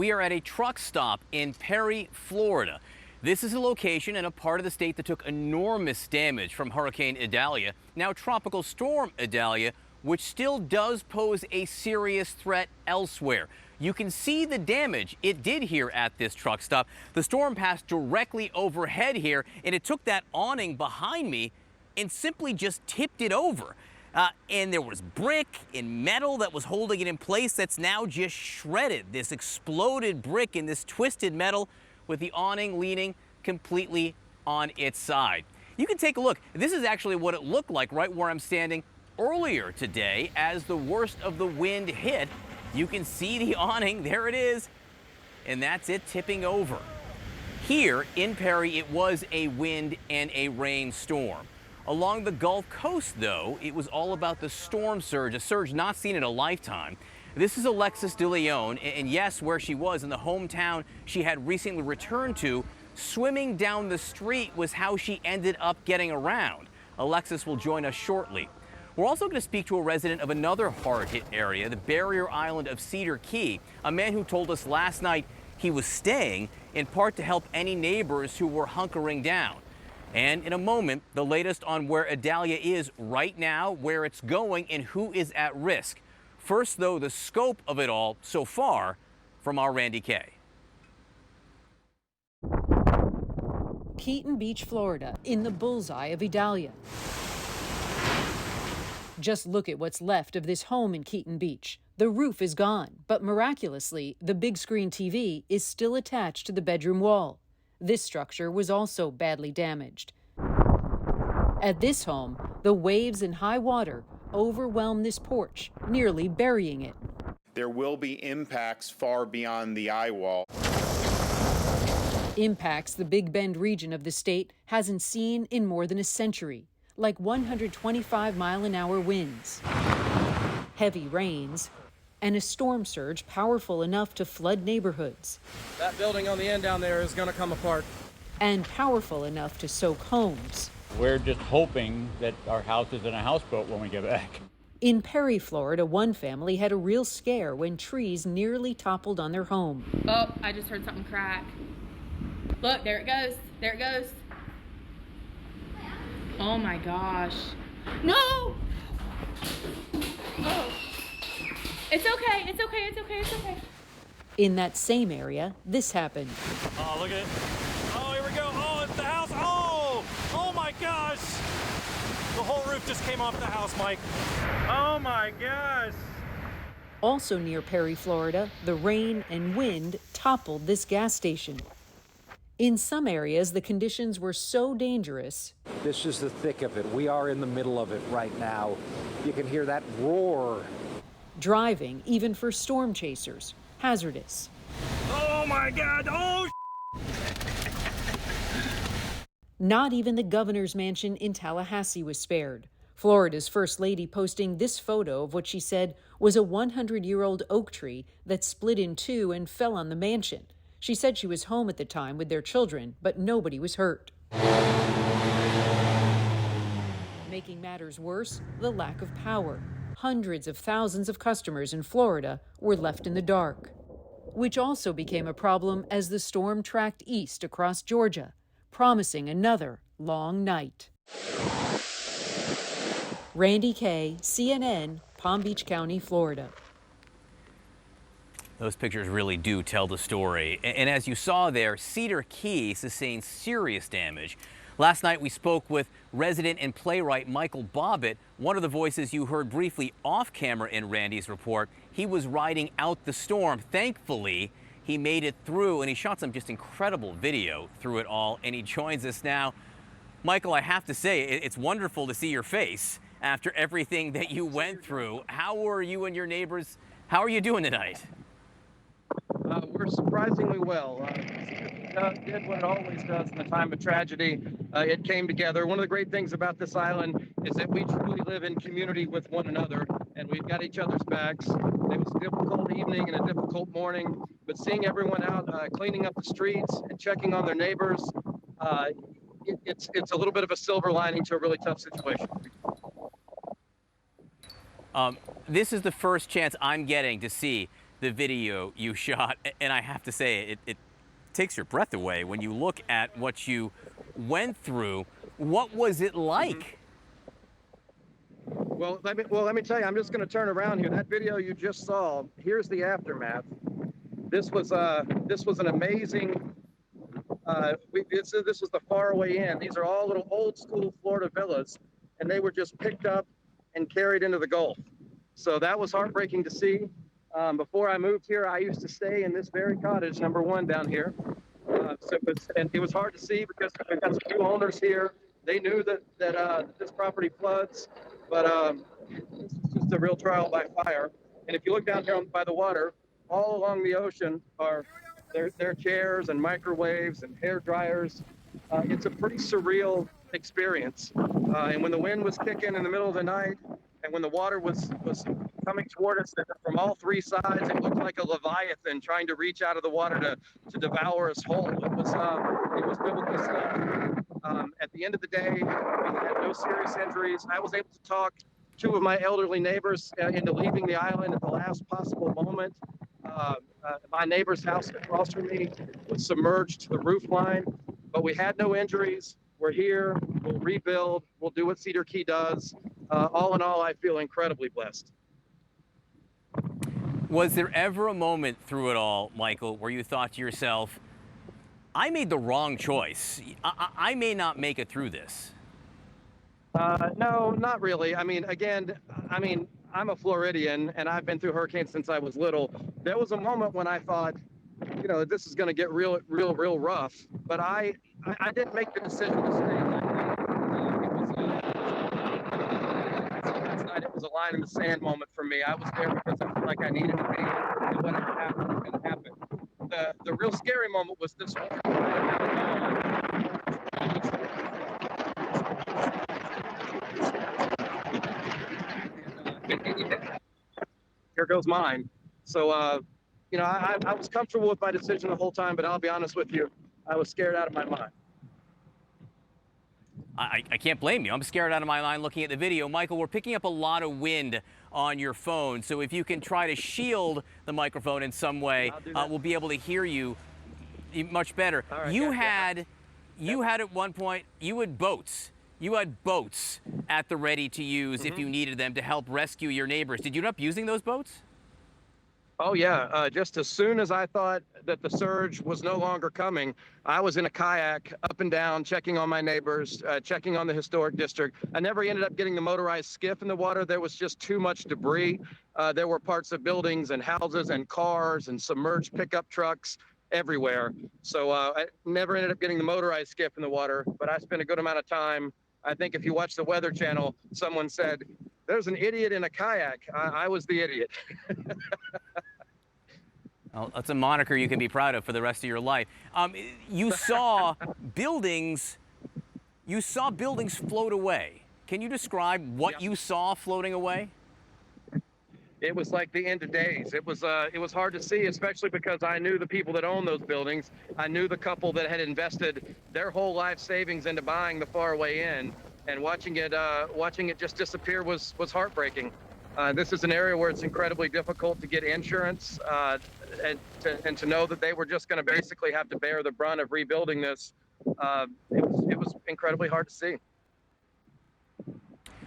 We are at a truck stop in Perry, Florida. This is a location in a part of the state that took enormous damage from Hurricane Idalia, now Tropical Storm Idalia, which still does pose a serious threat elsewhere. You can see the damage it did here at this truck stop. The storm passed directly overhead here, and it took that awning behind me and simply just tipped it over. And there was brick and metal that was holding it in place that's now just shredded. This exploded brick and this twisted metal with the awning leaning completely on its side. You can take a look. This is actually what it looked like right where I'm standing earlier today as the worst of the wind hit. You can see the awning, there it is, and that's it tipping over. Here in Perry, it was a wind and a rain storm. Along the Gulf Coast, though, it was all about the storm surge, a surge not seen in a lifetime. This is Alexis DeLeon, and yes, where she was in the hometown she had recently returned to, swimming down the street was how she ended up getting around. Alexis will join us shortly. We're also going to speak to a resident of another hard-hit area, the barrier island of Cedar Key, a man who told us last night he was staying in part to help any neighbors who were hunkering down. And in a moment, the latest on where Idalia is right now, where it's going, and who is at risk. First, though, the scope of it all so far from our Randy Kay. Keaton Beach, Florida, in the bullseye of Idalia. Just look at what's left of this home in Keaton Beach. The roof is gone, but miraculously, the big screen TV is still attached to the bedroom wall. This structure was also badly damaged. At this home, the waves and high water overwhelmed this porch, nearly burying it. There will be impacts far beyond the eye wall. Impacts the Big Bend region of the state hasn't seen in more than a century, like 125-mile-an-hour winds, heavy rains, and a storm surge powerful enough to flood neighborhoods. That building on the end down there is going to come apart. And powerful enough to soak homes. We're just hoping that our house is in a houseboat when we get back. In Perry, Florida, one family had a real scare when trees nearly toppled on their home. Oh, I just heard something crack. Look, there it goes. There it goes. Oh my gosh. No! Oh. It's okay, it's okay, it's okay, it's okay. In that same area, this happened. Oh, look at it. Oh, here we go. Oh, it's the house. Oh! Oh my gosh! The whole roof just came off the house, Mike. Oh my gosh! Also near Perry, Florida, the rain and wind toppled this gas station. In some areas, the conditions were so dangerous. This is the thick of it. We are in the middle of it right now. You can hear that roar. Driving, even for storm chasers, hazardous. Oh my God! Oh! Not even the governor's mansion in Tallahassee was spared. Florida's First Lady posting this photo of what she said was a 100-year-old oak tree that split in two and fell on the mansion. She said she was home at the time with their children, but nobody was hurt. Making matters worse, the lack of power. Hundreds of thousands of customers in Florida were left in the dark, which also became a problem as the storm tracked east across Georgia, promising another long night. Randy Kay, CNN, Palm Beach County, Florida. Those pictures really do tell the story. And as you saw there, Cedar Key sustained serious damage. Last night we spoke with resident and playwright Michael Bobbitt, one of the voices you heard briefly off camera in Randy's report. He was riding out the storm. Thankfully, he made it through, and he shot some just incredible video through it all, and he joins us now. Michael, I have to say, it's wonderful to see your face after everything that you went through. How are you and your neighbors? How are you doing tonight? We're surprisingly well. Did what it always does in the time of tragedy. It came together. One of the great things about this island is that we truly live in community with one another, and we've got each other's backs. It was a difficult evening and a difficult morning, but seeing everyone out cleaning up the streets and checking on their neighbors, it's a little bit of a silver lining to a really tough situation. This is the first chance I'm getting to see the video you shot, and I have to say, it takes your breath away when you look at what you went through. What was it like? Well, let me tell you, I'm just going to turn around here. That video you just saw, here's the aftermath. This was an amazing. This was the faraway inn. These are all little old school Florida villas, and they were just picked up and carried into the Gulf. So that was heartbreaking to see. Before I moved here, I used to stay in this very cottage, number 1 down here. It was hard to see because we've got some new owners here. They knew that this property floods, but this is just a real trial by fire. And if you look down here by the water, all along the ocean are their chairs and microwaves and hair dryers. It's a pretty surreal experience. And when the wind was kicking in the middle of the night, and when the water was coming toward us from all 3 sides, it looked like a leviathan trying to reach out of the water to devour us whole. It was biblical stuff. At the end of the day, we had no serious injuries. I was able to talk 2 of my elderly neighbors into leaving the island at the last possible moment. My neighbor's house across from me was submerged to the roof line, but we had no injuries. We're here. We'll rebuild. We'll do what Cedar Key does. All in all, I feel incredibly blessed. Was there ever a moment through it all, Michael, where you thought to yourself, I made the wrong choice. I may not make it through this? No, not really. I'm a Floridian, and I've been through hurricanes since I was little. There was a moment when I thought, this is going to get real rough. But I didn't make the decision to stay. Last night it was a line in the sand moment for me. I was there because I felt like I needed to be, and whatever happened was going to happen. The real scary moment was this one. Here goes mine. So, I was comfortable with my decision the whole time, but I'll be honest with you, I was scared out of my mind. I can't blame you. I'm scared out of my mind looking at the video. Michael, we're picking up a lot of wind on your phone, so if you can try to shield the microphone in some way, we'll be able to hear you much better. Right, you had at one point, you had boats. You had boats at the ready to use if you needed them to help rescue your neighbors. Did you end up using those boats? Oh, yeah. Just as soon as I thought that the surge was no longer coming, I was in a kayak up and down, checking on my neighbors, checking on the historic district. I never ended up getting the motorized skiff in the water. There was just too much debris. There were parts of buildings and houses and cars and submerged pickup trucks everywhere. So I never ended up getting the motorized skiff in the water, but I spent a good amount of time. I think if you watch the Weather Channel, someone said, there's an idiot in a kayak. I was the idiot. Well, that's a moniker you can be proud of for the rest of your life. You saw buildings. You saw buildings float away. Can you describe what you saw floating away? It was like the end of days. It was hard to see, especially because I knew the people that own those buildings. I knew the couple that had invested their whole life savings into buying the Faraway Inn, and watching it just disappear was heartbreaking. This is an area where it's incredibly difficult to get insurance, and to know that they were just going to basically have to bear the brunt of rebuilding this. It was incredibly hard to see.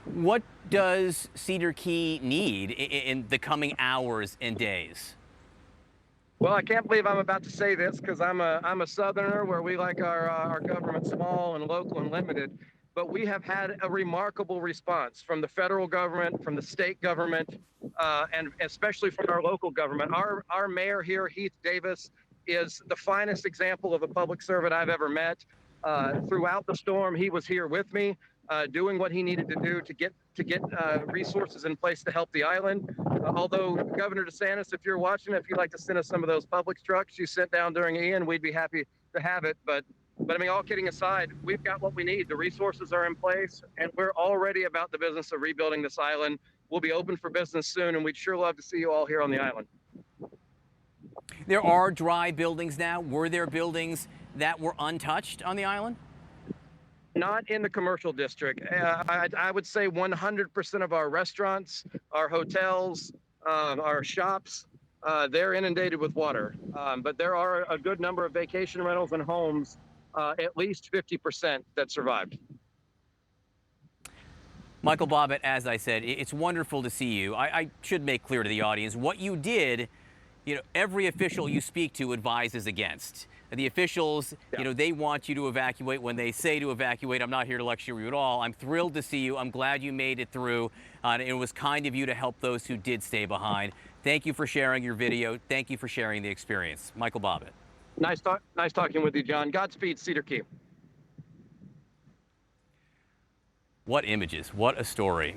What does Cedar Key need in the coming hours and days? Well, I can't believe I'm about to say this because I'm a Southerner where we like our government small and local and limited. But we have had a remarkable response from the federal government, from the state government, and especially from our local government. Our mayor here, Heath Davis, is the finest example of a public servant I've ever met. Throughout the storm, he was here with me, doing what he needed to do to get resources in place to help the island. Although Governor DeSantis, if you're watching, if you'd like to send us some of those Publix trucks you sent down during Ian, we'd be happy to have it. But I mean, all kidding aside, we've got what we need. The resources are in place, and we're already about the business of rebuilding this island. We'll be open for business soon, and we'd sure love to see you all here on the island. There are dry buildings now. Were there buildings that were untouched on the island? Not in the commercial district. I would say 100% of our restaurants, our hotels, our shops, they're inundated with water. But there are a good number of vacation rentals and homes, at least 50%, that survived. Michael Bobbitt, as I said, it's wonderful to see you. I should make clear to the audience what you did. Every official you speak to advises against. The officials, they want you to evacuate when they say to evacuate. I'm not here to lecture you at all. I'm thrilled to see you. I'm glad you made it through. It was kind of you to help those who did stay behind. Thank you for sharing your video. Thank you for sharing the experience. Michael Bobbitt. Nice talking with you, John. Godspeed, Cedar Key. What images, what a story.